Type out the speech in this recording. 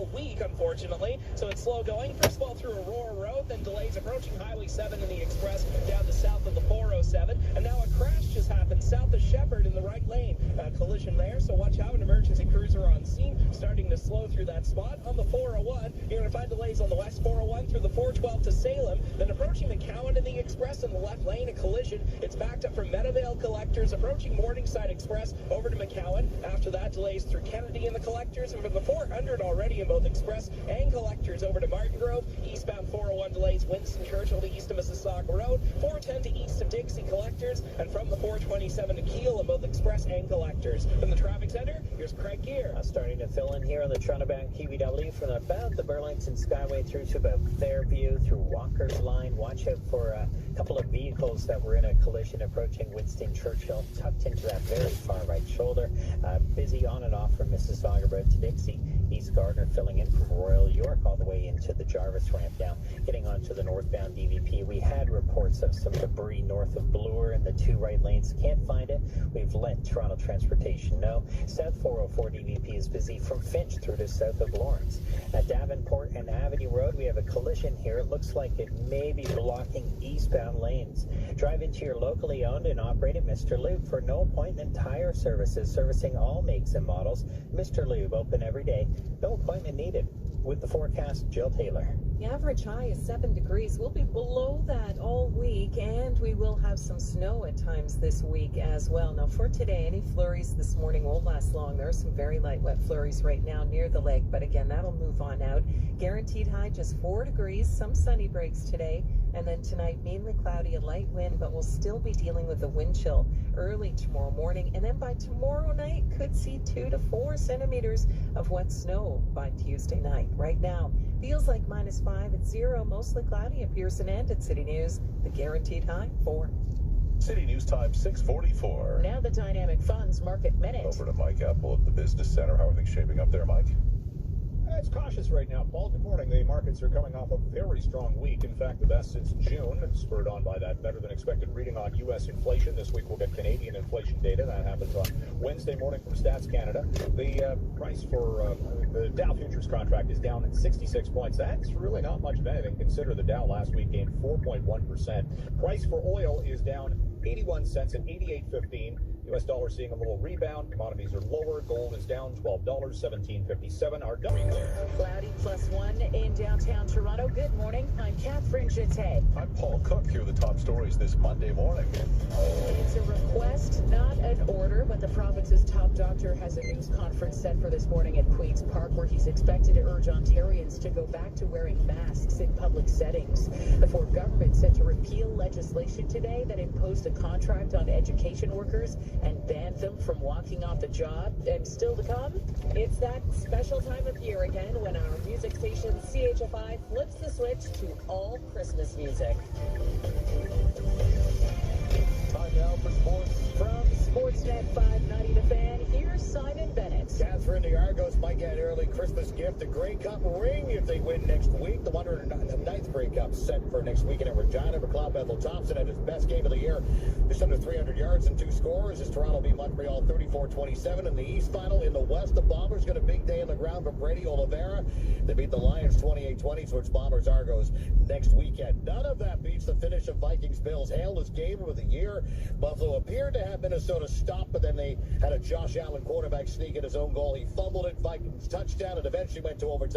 all week, unfortunately. So it's slow going. First of all, through Aurora Road, then delays approaching Highway 7 in the Express down to south of the 407. And now a crash just happened south of Shepherd in the right lane. Collision there, so watch out. An emergency cruiser on scene, starting to slow through that spot. On the 401, you're going to find delays on the West 401 through the 412 to Salem. Then approaching McCowan in the Express in the left lane, a collision. It's backed up from Meadowvale Collectors, approaching Morningside Express over to McCowan. After that, delays through Kennedy in the Collectors, and from the 400 already in both Express and Collectors over to Martin Grove. Eastbound 401 delays Winston Churchill to east of Mississauga Road, 410 to east of Dixie Collectors, and from the 427 to Kiel in both Express and Collectors. From the traffic center, here's Craig Gear. Starting to fill in here on the Toronto-bound KBW from about the Burlington Skyway through to about Fairview through Walker's Line. Watch out for a couple of vehicles that were in a collision approaching Winston Churchill, tucked into that very far right shoulder. Busy on and off from Mississauga Road to Dixie. East Gardner filling in from Royal York all the way into the Jarvis ramp now. Getting onto the northbound DVP, we had reports of some debris north of Bloor in the two right lanes. Can't find it. We've let Toronto Transportation know. South 404 DVP is busy from Finch through to south of Lawrence. At Davenport and Avenue Road, we have a collision here. It looks like it may be blocking eastbound lanes. Drive into your locally owned and operated Mr. Lube for no appointment tire services, servicing all makes and models. Mr. Lube, open every day. No appointment needed. With the forecast, Jill Taylor. The average high is 7 degrees. We'll be below that all week, and we will have some snow at times this week as well. Now, for today, any flurries this morning won't last long. There are some very light wet flurries right now near the lake, but again, that'll move on out. Guaranteed high just 4 degrees. Some sunny breaks today, and then tonight, mainly cloudy, a light wind, but we'll still be dealing with a wind chill early tomorrow morning, and then by tomorrow night, could see 2 to 4 centimeters of wet snow by Tuesday night. Right now, feels like -5 at 0, mostly cloudy at Pearson and at City News. The guaranteed high, 4. City News time 6:44. Now the Dynamic Funds Market Minute. Over to Mike Apple at the Business Center. How are things shaping up there, Mike? It's cautious right now, Paul. Good morning. The markets are coming off a very strong week. In fact, the best since June, spurred on by that better-than-expected reading on U.S. inflation. This week we'll get Canadian inflation data. That happens on Wednesday morning from Stats Canada. The price for the Dow futures contract is down at 66 points. That's really not much of anything. Consider the Dow last week gained 4.1%. Price for oil is down 81 cents at 88.15. U.S. dollar seeing a little rebound. Commodities are lower. Gold is down $12, $17.57. Our Cloudy +1 in downtown Toronto. Good morning. I'm Catherine Jete. I'm Paul Cook. Here are the top stories this Monday morning. It's a request, not an order, but the province's top doctor has a news conference set for this morning at Queen's Park, where he's expected to urge Ontarians to go back to wearing masks in public settings. The Ford government set to repeal legislation today that imposed a contract on education workers and banned them from walking off the job. And still to come, it's that special time of year again when our music station CHFI flips the switch to all Christmas music. time now for sports. From Sportsnet 590 The Fan, here's Simon Bennett. Catherine, the Argos might get an early Christmas gift, a Grey Cup ring if they win next week. The 109th Grey Cup set for next weekend in Regina. McLeod Bethel Thompson had his best game of the year. Just under 300 yards and 2 scores as Toronto beat Montreal 34-27 in the East final. In the West, the Bombers got a big day on the ground for Brady Oliveira. They beat the Lions 28-20, so it's Bombers Argos next weekend. None of that beats the finish of Vikings-Bills. Hale is game of the year. Buffalo appeared to have Minnesota stopped, but then they had a Josh Allen quarterback sneak in his own goal. He fumbled it, Vikings touchdown, and eventually went to overtime.